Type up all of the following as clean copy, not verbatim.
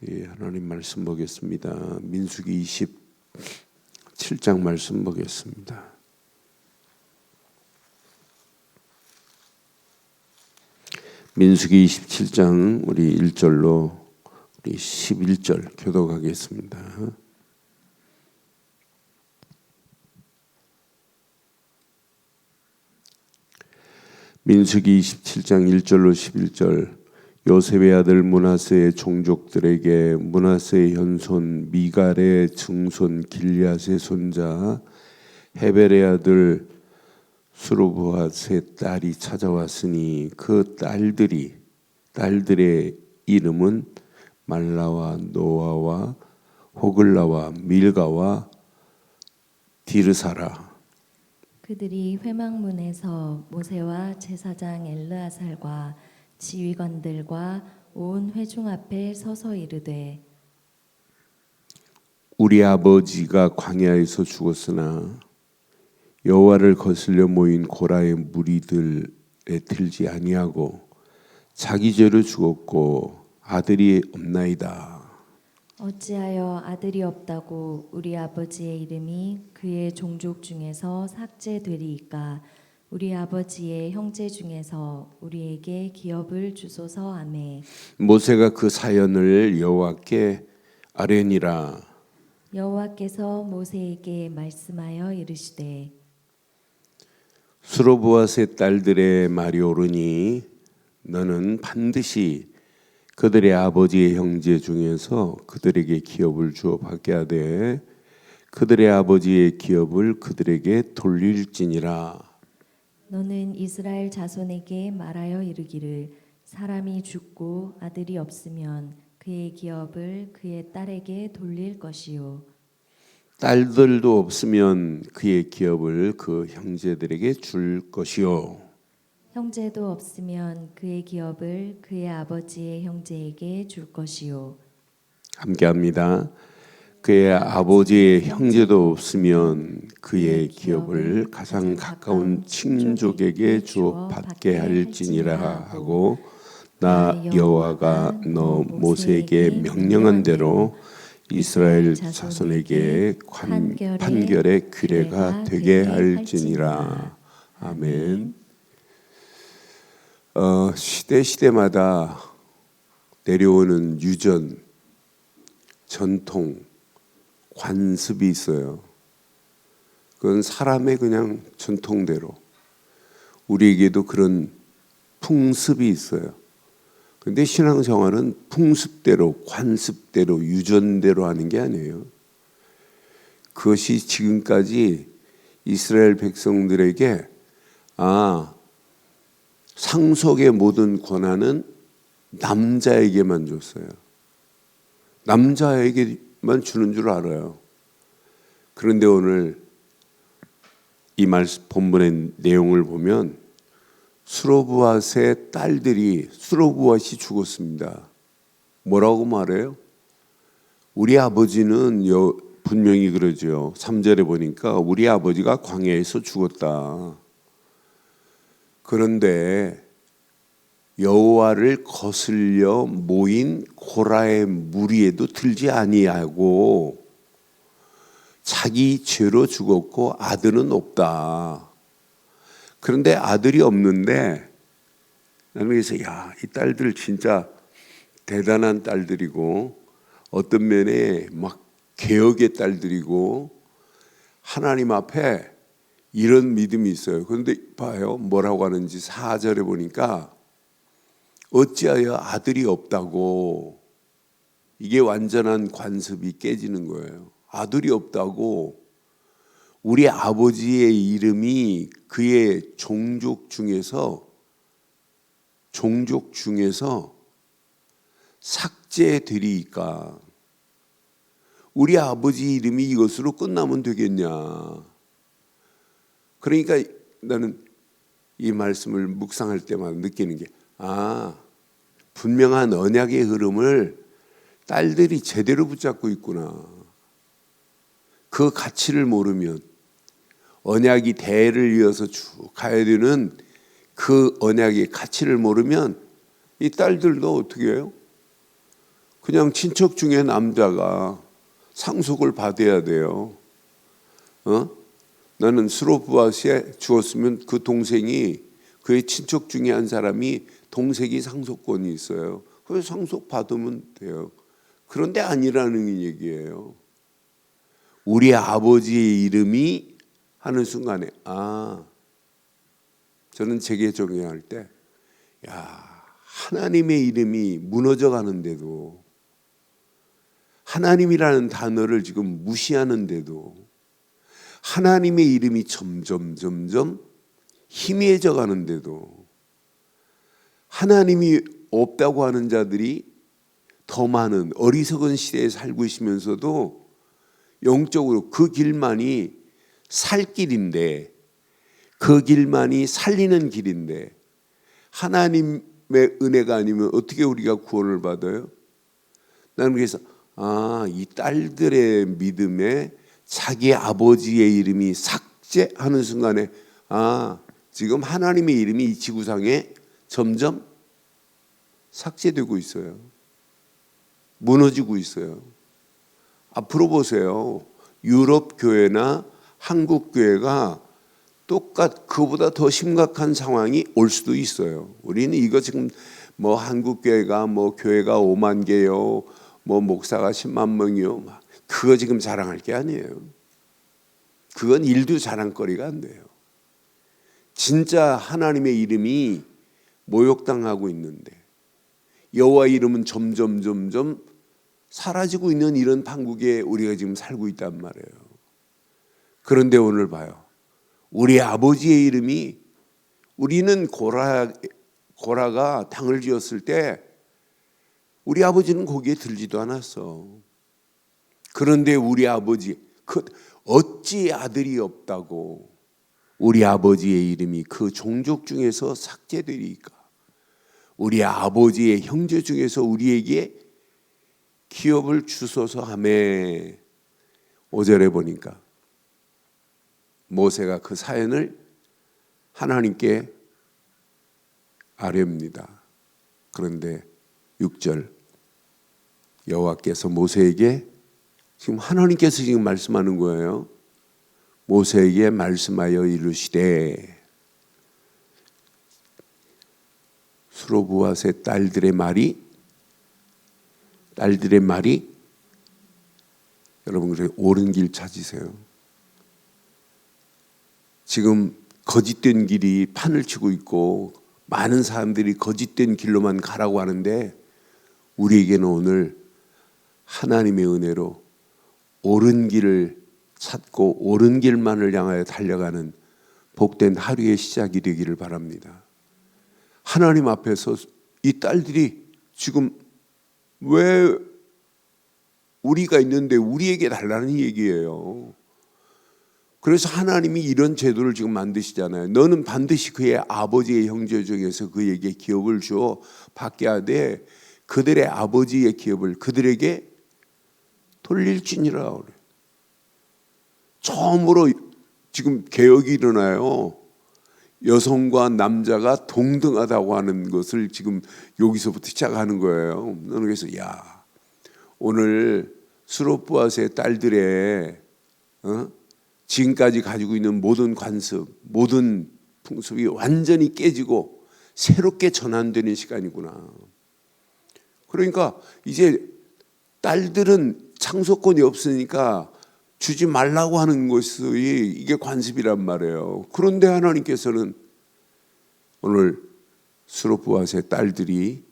예, 하나님 말씀 보겠습니다. 민수기 27장 말씀 보겠습니다. 민수기 27장 우리 1절로 우리 11절 교독하겠습니다. 민수기 27장 1절로 11절. 요셉의 아들 므낫세의 종족들에게 므낫세의 현손 미갈의 증손 길앗의 손자 헤벨의 아들 스로브핫의 딸이 찾아왔으니 그 딸들의 이름은 말라와 노아와 호글라와 밀가와 디르사라. 그들이 회막문에서 모세와 제사장 엘르아살과 지휘관들과 온 회중 앞에 서서 이르되, 우리 아버지가 광야에서 죽었으나 여호와를 거슬려 모인 고라의 무리들에 들지 아니하고 자기 죄로 죽었고 아들이 없나이다. 어찌하여 아들이 없다고 우리 아버지의 이름이 그의 종족 중에서 삭제되리이까? 우리 아버지의 형제 중에서 우리에게 기업을 주소서 아매. 모세가 그 사연을 여호와께 아뢰니라. 여호와께서 모세에게 말씀하여 이르시되, 스로브앗의 딸들의 말이 옳으니 너는 반드시 그들의 아버지의 형제 중에서 그들에게 기업을 주어 받게 하되 그들의 아버지의 기업을 그들에게 돌릴지니라. 너는 이스라엘 자손에게 말하여 이르기를, 사람이 죽고 아들이 없으면 그의 기업을 그의 딸에게 돌릴 것이요, 딸들도 없으면 그의 기업을 그 형제들에게 줄 것이요, 형제도 없으면 그의 기업을 그의 아버지의 형제에게 줄 것이요. 함께합니다. 그의 아버지의 형제도 없으면 그의 기업을 가장 가까운 친족에게 주어 받게 할지니라 하고, 나 여호와가 너 모세에게 명령한 대로 이스라엘 자손에게 판결의 규례가 되게 할지니라. 아멘. 시대마다 내려오는 유전, 전통, 관습이 있어요. 그건 사람의 그냥 전통대로, 우리에게도 그런 풍습이 있어요. 근데 신앙생활은 풍습대로, 관습대로, 유전대로 하는 게 아니에요. 그것이 지금까지 이스라엘 백성들에게 상속의 모든 권한은 남자에게만 줬어요. 남자에게만 주는 줄 알아요. 그런데 오늘 이 말씀 본문의 내용을 보면 스로브앗의 딸들이, 스로브앗이 죽었습니다. 뭐라고 말해요? 우리 아버지는 분명히 그러죠. 3절에 보니까 우리 아버지가 광야에서 죽었다. 그런데 여호와를 거슬려 모인 고라의 무리에도 들지 아니하고 자기 죄로 죽었고 아들은 없다. 그런데 아들이 없는데 나는 그래서 이 딸들 진짜 대단한 딸들이고 어떤 면에 막 개혁의 딸들이고 하나님 앞에 이런 믿음이 있어요. 그런데 봐요. 뭐라고 하는지 4절에 보니까 어찌하여 아들이 없다고, 이게 완전한 관습이 깨지는 거예요. 아들이 없다고 우리 아버지의 이름이 그의 종족 중에서 삭제되리이까? 우리 아버지 이름이 이것으로 끝나면 되겠냐? 그러니까 나는 이 말씀을 묵상할 때마다 느끼는 게 분명한 언약의 흐름을 딸들이 제대로 붙잡고 있구나. 그 가치를 모르면, 언약이 대를 이어서 쭉 가야 되는 그 언약의 가치를 모르면 이 딸들도 어떻게 해요? 그냥 친척 중에 남자가 상속을 받아야 돼요. 나는 스로보아스에 죽었으면 그 동생이, 그의 친척 중에 한 사람이 동생이 상속권이 있어요. 그래서 상속 받으면 돼요. 그런데 아니라는 얘기예요. 우리 아버지의 이름이 하는 순간에 저는 재개정할 때 하나님의 이름이 무너져 가는데도, 하나님이라는 단어를 지금 무시하는데도 하나님의 이름이 점점 희미해져 가는데도 하나님이 없다고 하는 자들이 더 많은 어리석은 시대에 살고 있으면서도 영적으로 그 길만이 살 길인데, 그 길만이 살리는 길인데, 하나님의 은혜가 아니면 어떻게 우리가 구원을 받아요? 나는 그래서 이 딸들의 믿음에 자기 아버지의 이름이 삭제하는 순간에 지금 하나님의 이름이 이 지구상에 점점 삭제되고 있어요. 무너지고 있어요. 앞으로 보세요. 유럽 교회나 한국 교회가 그보다 더 심각한 상황이 올 수도 있어요. 우리는 이거 지금 한국 교회가 교회가 5만 개요, 목사가 10만 명이요, 그거 지금 자랑할 게 아니에요. 그건 일도 자랑거리가 안 돼요. 진짜 하나님의 이름이 모욕당하고 있는데, 여호와 이름은 점점 사라지고 있는 이런 판국에 우리가 지금 살고 있단 말이에요. 그런데 오늘 봐요. 우리 아버지의 이름이, 우리는 고라가 당을 지었을 때 우리 아버지는 거기에 들지도 않았어. 그런데 우리 아버지, 어찌 아들이 없다고 우리 아버지의 이름이 그 종족 중에서 삭제되리까? 우리 아버지의 형제 중에서 우리에게 기업을 주소서 하매. 5절에 보니까 모세가 그 사연을 하나님께 아뢰옵니다. 그런데 6절, 여호와께서 모세에게, 지금 하나님께서 지금 말씀하는 거예요. 모세에게 말씀하여 이르시되, 스로보아스의 딸들의 말이 여러분, 그래 옳은 길 찾으세요. 지금 거짓된 길이 판을 치고 있고 많은 사람들이 거짓된 길로만 가라고 하는데, 우리에게는 오늘 하나님의 은혜로 옳은 길을 찾고 옳은 길만을 향하여 달려가는 복된 하루의 시작이 되기를 바랍니다. 하나님 앞에서 이 딸들이 지금 왜 우리가 있는데 우리에게 달라는 얘기예요. 그래서 하나님이 이런 제도를 지금 만드시잖아요. 너는 반드시 그의 아버지의 형제 중에서 그에게 기업을 주어 받게 하되 그들의 아버지의 기업을 그들에게 돌릴지니라 그래. 처음으로 지금 개혁이 일어나요. 여성과 남자가 동등하다고 하는 것을 지금 여기서부터 시작하는 거예요. 나는 그래서 오늘 스로보아스의 딸들의 지금까지 가지고 있는 모든 관습, 모든 풍습이 완전히 깨지고 새롭게 전환되는 시간이구나. 그러니까 이제 딸들은 상속권이 없으니까 주지 말라고 하는 것이 이게 관습이란 말이에요. 그런데 하나님께서는 오늘 스로보아스의 딸들이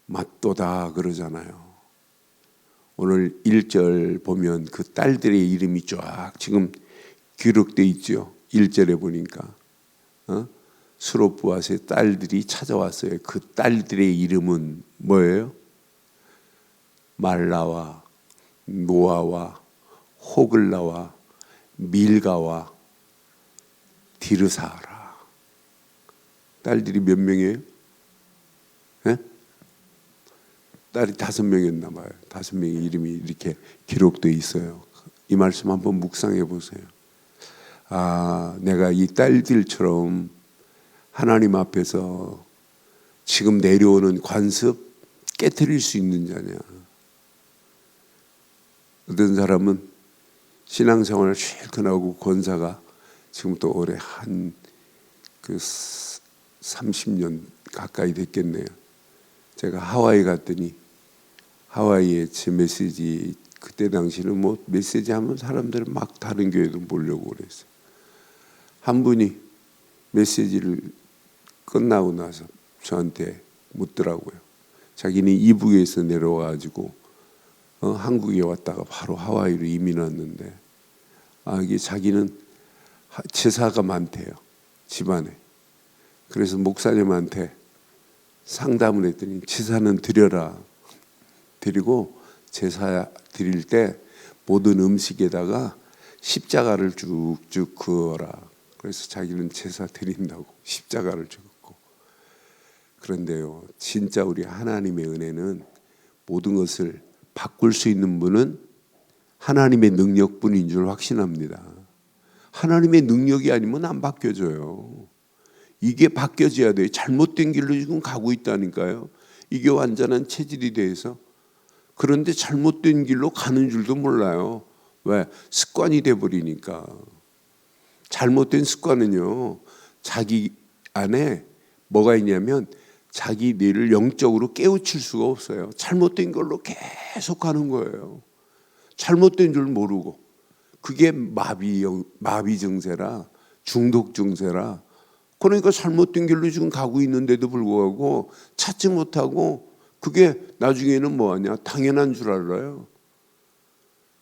맞도다 그러잖아요. 오늘 1절 보면 그 딸들의 이름이 쫙 지금 기록되어 있죠. 1절에 보니까 스로보아스의 딸들이 찾아왔어요. 그 딸들의 이름은 뭐예요? 말라와 노아와 호글라와 밀가와 디르사라. 딸들이 몇 명이에요? 딸이 5명이었나 봐요. 5명의 이름이 이렇게 기록되어 있어요. 이 말씀 한번 묵상해 보세요. 내가 이 딸들처럼 하나님 앞에서 지금 내려오는 관습, 깨트릴 수 있는 자냐. 어떤 사람은 신앙생활을 실컷 하고 권사가 지금부터 올해 한 30년 가까이 됐겠네요. 제가 하와이 갔더니 하와이에 제 메시지, 그때 당시는 뭐 메시지 하면 사람들은 막 다른 교회도 몰려고 그랬어요. 한 분이 메시지를 끝나고 나서 저한테 묻더라고요. 자기는 이북에서 내려와가지고 한국에 왔다가 바로 하와이로 이민 왔는데, 이게 자기는 제사가 많대요, 집안에. 그래서 목사님한테 상담을 했더니 제사는 드려라. 드리고 제사 드릴 때 모든 음식에다가 십자가를 쭉쭉 그어라. 그래서 자기는 제사 드린다고 십자가를 적었고. 그런데요, 진짜 우리 하나님의 은혜는 모든 것을 바꿀 수 있는 분은 하나님의 능력뿐인 줄 확신합니다. 하나님의 능력이 아니면 안 바뀌어져요. 이게 바뀌어져야 돼요. 잘못된 길로 지금 가고 있다니까요. 이게 완전한 체질이 돼서. 그런데 잘못된 길로 가는 줄도 몰라요. 왜? 습관이 돼버리니까. 잘못된 습관은요, 자기 안에 뭐가 있냐면 자기 뇌를 영적으로 깨우칠 수가 없어요. 잘못된 걸로 계속 가는 거예요. 잘못된 줄 모르고. 그게 마비 증세라, 중독 증세라. 그러니까 잘못된 길로 지금 가고 있는데도 불구하고 찾지 못하고, 그게 나중에는 뭐하냐, 당연한 줄 알아요.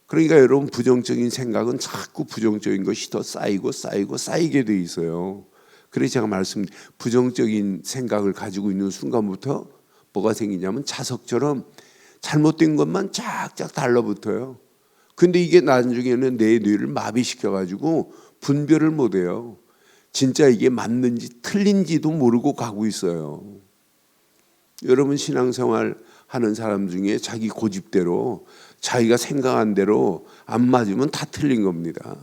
그러니까 여러분, 부정적인 생각은 자꾸 부정적인 것이 더 쌓이게 돼 있어요. 그래서 제가 부정적인 생각을 가지고 있는 순간부터 뭐가 생기냐면 자석처럼 잘못된 것만 쫙쫙 달라붙어요. 근데 이게 나중에는 내 뇌를 마비시켜가지고 분별을 못해요. 진짜 이게 맞는지 틀린지도 모르고 가고 있어요. 여러분, 신앙생활 하는 사람 중에 자기 고집대로, 자기가 생각한 대로 안 맞으면 다 틀린 겁니다.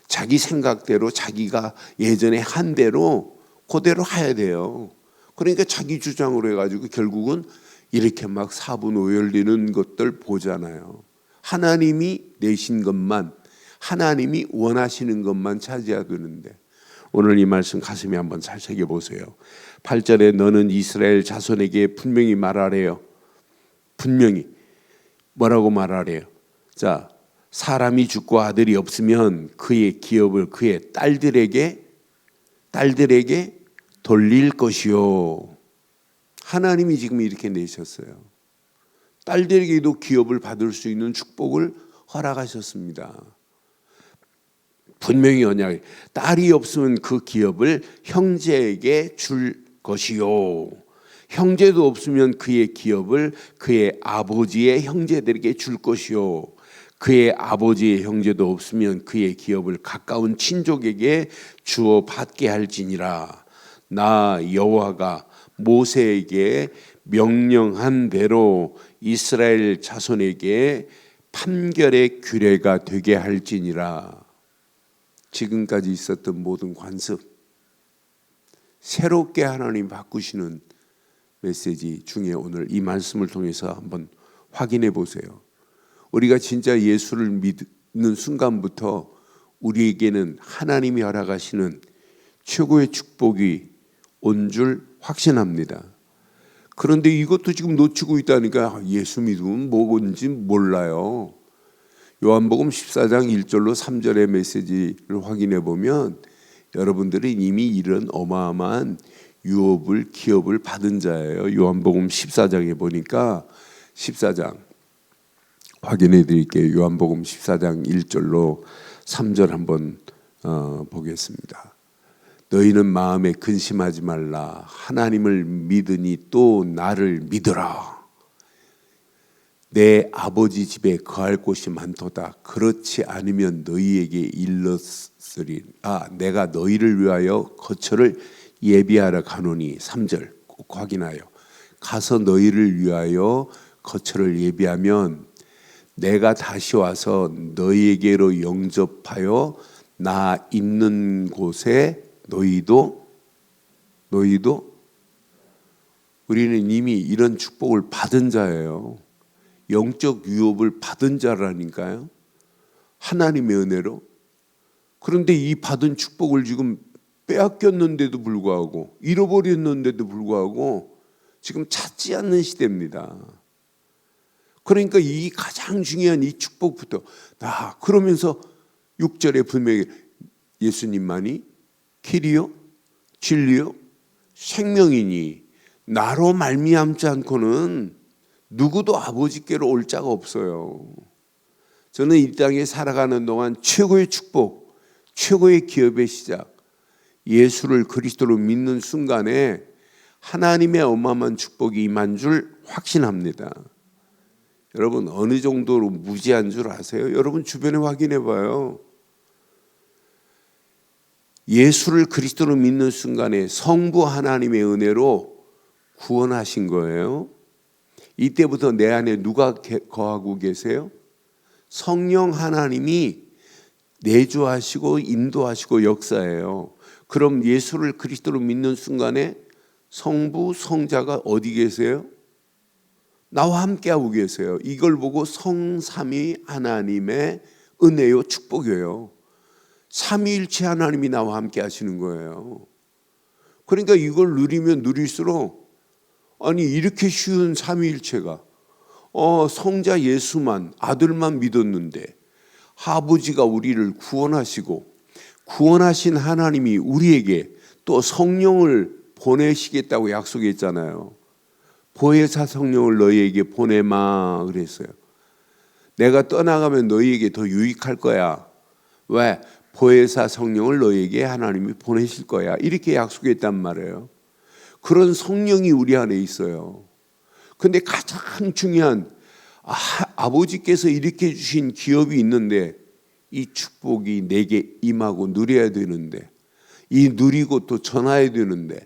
자기 생각대로, 자기가 예전에 한 대로 그대로 해야 돼요. 그러니까 자기 주장으로 해가지고 결국은 이렇게 막 사분오열되는 것들 보잖아요. 하나님이 내신 것만, 하나님이 원하시는 것만 차지해야 되는데, 오늘 이 말씀 가슴에 한번 잘 새겨보세요. 8절에 너는 이스라엘 자손에게 분명히 말하래요. 분명히 뭐라고 말하래요? 자, 사람이 죽고 아들이 없으면 그의 기업을 그의 딸들에게 돌릴 것이요. 하나님이 지금 이렇게 내셨어요. 딸들에게도 기업을 받을 수 있는 축복을 허락하셨습니다. 분명히 언약이, 딸이 없으면 그 기업을 형제에게 줄 것이요. 형제도 없으면 그의 기업을 그의 아버지의 형제들에게 줄 것이요. 그의 아버지의 형제도 없으면 그의 기업을 가까운 친족에게 주어 받게 할지니라. 나 여호와가 모세에게 명령한 대로 이스라엘 자손에게 판결의 규례가 되게 할지니라. 지금까지 있었던 모든 관습, 새롭게 하나님 바꾸시는 메시지 중에 오늘 이 말씀을 통해서 한번 확인해 보세요. 우리가 진짜 예수를 믿는 순간부터 우리에게는 하나님이 허락하시는 최고의 축복이 온 줄 확신합니다. 그런데 이것도 지금 놓치고 있다니까. 예수 믿으면 뭐건지 몰라요. 요한복음 14장 1절로 3절의 메시지를 확인해 보면 여러분들은 이미 이런 어마어마한 기업을 받은 자예요. 요한복음 14장에 보니까 14장 확인해 드릴게요. 요한복음 14장 1절로 3절 한번 보겠습니다. 너희는 마음에 근심하지 말라. 하나님을 믿으니 또 나를 믿으라. 내 아버지 집에 거할 곳이 많도다. 그렇지 않으면 너희에게 일렀으리. 내가 너희를 위하여 거처를 예비하러 가노니. 3절 꼭 확인하여. 가서 너희를 위하여 거처를 예비하면 내가 다시 와서 너희에게로 영접하여 나 있는 곳에 너희도 우리는 이미 이런 축복을 받은 자예요. 영적 유업을 받은 자라니까요. 하나님의 은혜로. 그런데 이 받은 축복을 지금 빼앗겼는데도 불구하고, 잃어버렸는데도 불구하고 지금 찾지 않는 시대입니다. 그러니까 이 가장 중요한 이 축복부터 그러면서 6절에 분명히 예수님만이 길이요 진리요 생명이니 나로 말미암지 않고는 누구도 아버지께로 올 자가 없어요. 저는 이 땅에 살아가는 동안 최고의 축복, 최고의 기업의 시작, 예수를 그리스도로 믿는 순간에 하나님의 어마어마한 축복이 임한 줄 확신합니다. 여러분 어느 정도로 무지한 줄 아세요? 여러분 주변에 확인해 봐요. 예수를 그리스도로 믿는 순간에 성부 하나님의 은혜로 구원하신 거예요. 이때부터 내 안에 누가 거하고 계세요? 성령 하나님이 내주하시고 인도하시고 역사해요. 그럼 예수를 그리스도로 믿는 순간에 성부 성자가 어디 계세요? 나와 함께하고 계세요. 이걸 보고 성삼위 하나님의 은혜요 축복이에요. 삼위일체 하나님이 나와 함께 하시는 거예요. 그러니까 이걸 누리면 누릴수록 아니 이렇게 쉬운 삼위일체가 성자 예수만 아들만 믿었는데 아버지가 우리를 구원하시고 구원하신 하나님이 우리에게 또 성령을 보내시겠다고 약속했잖아요. 보혜사 성령을 너희에게 보내마 그랬어요. 내가 떠나가면 너희에게 더 유익할 거야. 왜? 보혜사 성령을 너희에게 하나님이 보내실 거야. 이렇게 약속했단 말이에요. 그런 성령이 우리 안에 있어요. 근데 가장 중요한 아버지께서 이렇게 주신 기업이 있는데 이 축복이 내게 임하고 누려야 되는데 이 누리고 또 전해야 되는데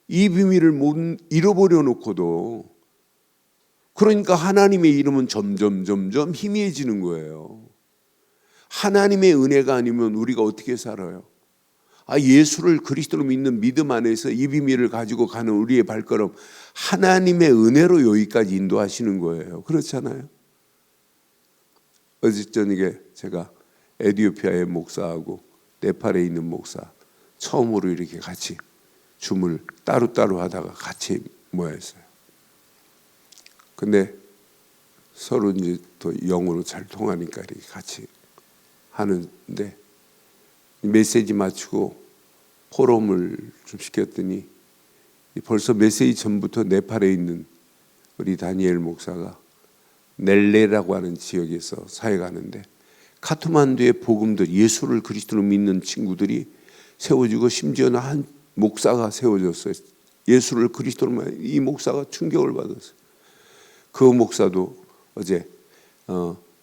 이 비밀을 못 잃어버려 놓고도 그러니까 하나님의 이름은 점점 희미해지는 거예요. 하나님의 은혜가 아니면 우리가 어떻게 살아요? 예수를 그리스도로 믿는 믿음 안에서 이 비밀을 가지고 가는 우리의 발걸음 하나님의 은혜로 여기까지 인도하시는 거예요. 그렇잖아요. 어제 저녁에 제가 에티오피아의 목사하고 네팔에 있는 목사 처음으로 이렇게 같이 줌을 따로따로 하다가 같이 모였어요. 근데 서로 이제 또 영어로 잘 통하니까 이렇게 같이 하는데 메시지 마치고 포럼을 좀 시켰더니 벌써 메시지 전부터 네팔에 있는 우리 다니엘 목사가 넬레라고 하는 지역에서 사역하는데 카트만두의 복음들 예수를 그리스도로 믿는 친구들이 세워지고 심지어는 한 목사가 세워졌어요. 예수를 그리스도로 믿는 이 목사가 충격을 받았어요. 그 목사도 어제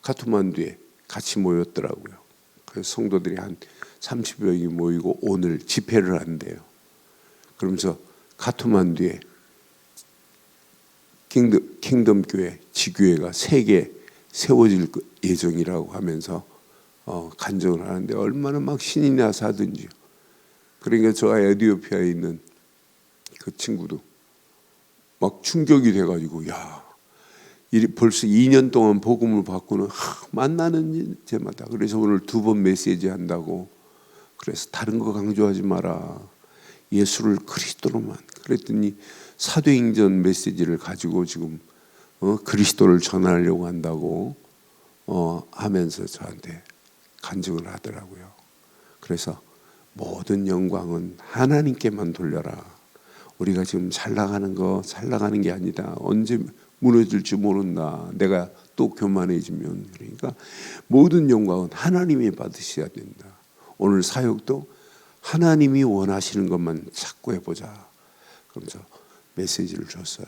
카트만두에 같이 모였더라고요. 그래서 성도들이 한 30여 명이 모이고 오늘 집회를 한대요. 그러면서 카트만두에 킹덤 교회 지교회가 3개 세워질 예정이라고 하면서 간증을 하는데 얼마나 막 신이 나서 하든지요. 그러니까 저 에티오피아에 있는 그 친구도 막 충격이 돼가지고 벌써 2년 동안 복음을 받고는 만나는 제마다 그래서 오늘 2번 메시지 한다고 그래서 다른 거 강조하지 마라. 예수를 그리스도로만. 그랬더니 사도행전 메시지를 가지고 지금 그리스도를 전하려고 한다고 하면서 저한테 간증을 하더라고요. 그래서 모든 영광은 하나님께만 돌려라. 우리가 지금 잘 나가는 게 아니다. 언제 무너질지 모른다. 내가 또 교만해지면. 그러니까 모든 영광은 하나님이 받으셔야 된다. 오늘 사역도 하나님이 원하시는 것만 찾고 해보자. 그러면서 메시지를 줬어요.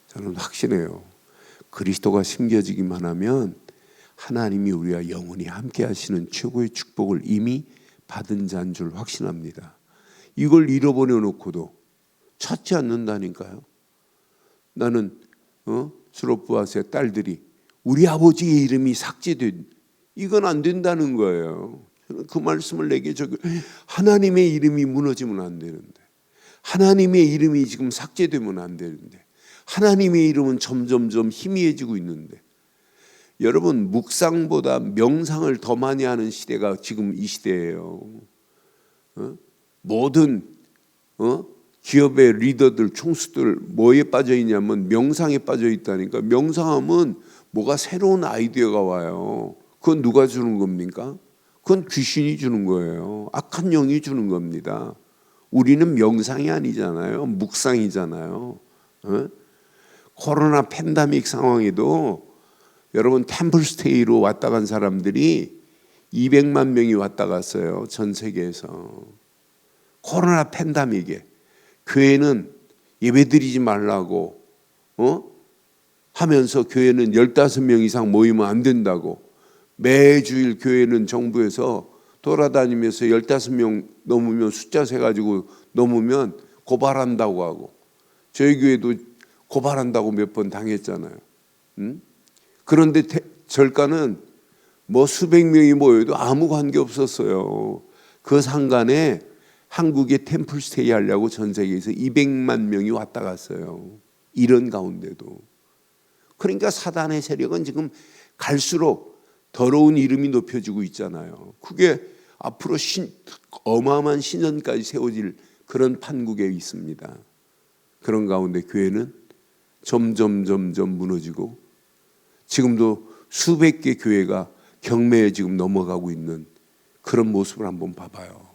저는 확신해요. 그리스도가 심겨지기만 하면 하나님이 우리와 영원히 함께 하시는 최고의 축복을 이미 받은 자인 줄 확신합니다. 이걸 잃어버려 놓고도 찾지 않는다니까요. 나는 스로프아스의 딸들이 우리 아버지의 이름이 삭제된 이건 안 된다는 거예요. 저는 그 말씀을 내게 하나님의 이름이 무너지면 안 되는데 하나님의 이름이 지금 삭제되면 안 되는데 하나님의 이름은 점점점 희미해지고 있는데, 여러분 묵상보다 명상을 더 많이 하는 시대가 지금 이 시대예요. 모든 기업의 리더들, 총수들 뭐에 빠져 있냐면 명상에 빠져 있다니까. 명상하면 뭐가 새로운 아이디어가 와요. 그건 누가 주는 겁니까? 그건 귀신이 주는 거예요. 악한 영이 주는 겁니다. 우리는 명상이 아니잖아요. 묵상이잖아요. 코로나 팬데믹 상황에도 여러분 템플스테이로 왔다 간 사람들이 200만 명이 왔다 갔어요. 전 세계에서. 코로나 팬데믹에 교회는 예배드리지 말라고 하면서 교회는 15명 이상 모이면 안 된다고, 매주일 교회는 정부에서 돌아다니면서 15명 넘으면 숫자 세가지고 넘으면 고발한다고 하고, 저희 교회도 고발한다고 몇 번 당했잖아요. 그런데 절가는 뭐 수백 명이 모여도 아무 관계 없었어요. 그 상간에 한국에 템플스테이 하려고 전 세계에서 200만 명이 왔다 갔어요. 이런 가운데도. 그러니까 사단의 세력은 지금 갈수록 더러운 이름이 높여지고 있잖아요. 그게 앞으로 어마어마한 신전까지 세워질 그런 판국에 있습니다. 그런 가운데 교회는 점점 무너지고, 지금도 수백 개 교회가 경매에 지금 넘어가고 있는 그런 모습을 한번 봐봐요.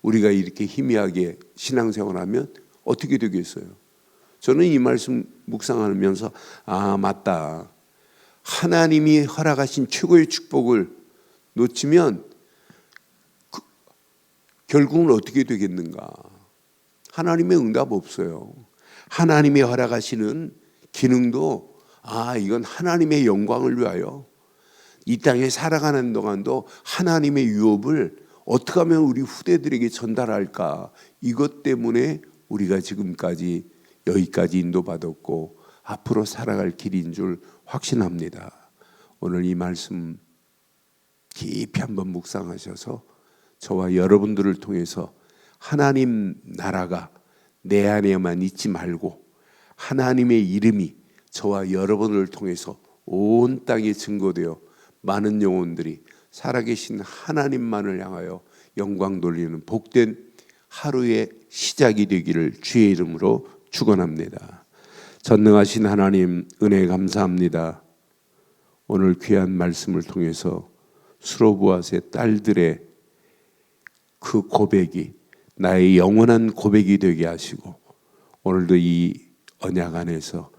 우리가 이렇게 희미하게 신앙생활하면 어떻게 되겠어요? 저는 이 말씀 묵상하면서 맞다. 하나님이 허락하신 최고의 축복을 놓치면 결국은 어떻게 되겠는가? 하나님의 응답 없어요. 하나님이 허락하시는 기능도 이건 하나님의 영광을 위하여, 이 땅에 살아가는 동안도 하나님의 유업을 어떻게 하면 우리 후대들에게 전달할까, 이것 때문에 우리가 지금까지 여기까지 인도받았고 앞으로 살아갈 길인 줄 확신합니다. 오늘 이 말씀 깊이 한번 묵상하셔서 저와 여러분들을 통해서 하나님 나라가 내 안에만 있지 말고 하나님의 이름이 저와 여러분을 통해서 온 땅에 증거되어 많은 영혼들이 살아계신 하나님만을 향하여 영광 돌리는 복된 하루의 시작이 되기를 주의 이름으로 축원합니다. 전능하신 하나님, 은혜 감사합니다. 오늘 귀한 말씀을 통해서 스로보아스의 딸들의 그 고백이 나의 영원한 고백이 되게 하시고, 오늘도 이 언약 안에서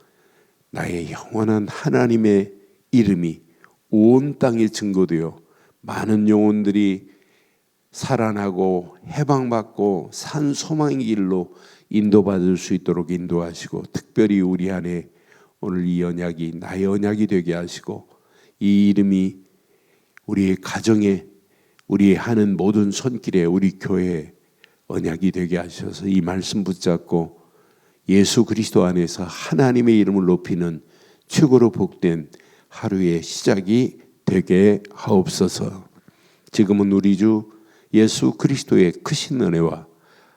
나의 영원한 하나님의 이름이 온 땅에 증거되어 많은 영혼들이 살아나고 해방받고 산 소망의 길로 인도받을 수 있도록 인도하시고, 특별히 우리 안에 오늘 이 언약이 나의 언약이 되게 하시고, 이 이름이 우리의 가정에, 우리 하는 모든 손길에, 우리 교회에 언약이 되게 하셔서 이 말씀 붙잡고 예수 그리스도 안에서 하나님의 이름을 높이는 최고로 복된 하루의 시작이 되게 하옵소서. 지금은 우리 주 예수 그리스도의 크신 은혜와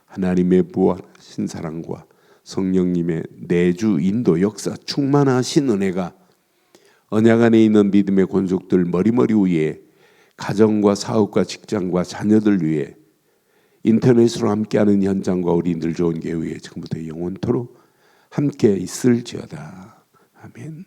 하나님의 무한하신 사랑과 성령님의 내주 인도 역사 충만하신 은혜가 언약 안에 있는 믿음의 권속들 머리머리 위에, 가정과 사업과 직장과 자녀들 위해, 인터넷으로 함께하는 현장과 우리들 좋은 교회 위에 지금부터 영원토록 함께 있을지어다. 아멘.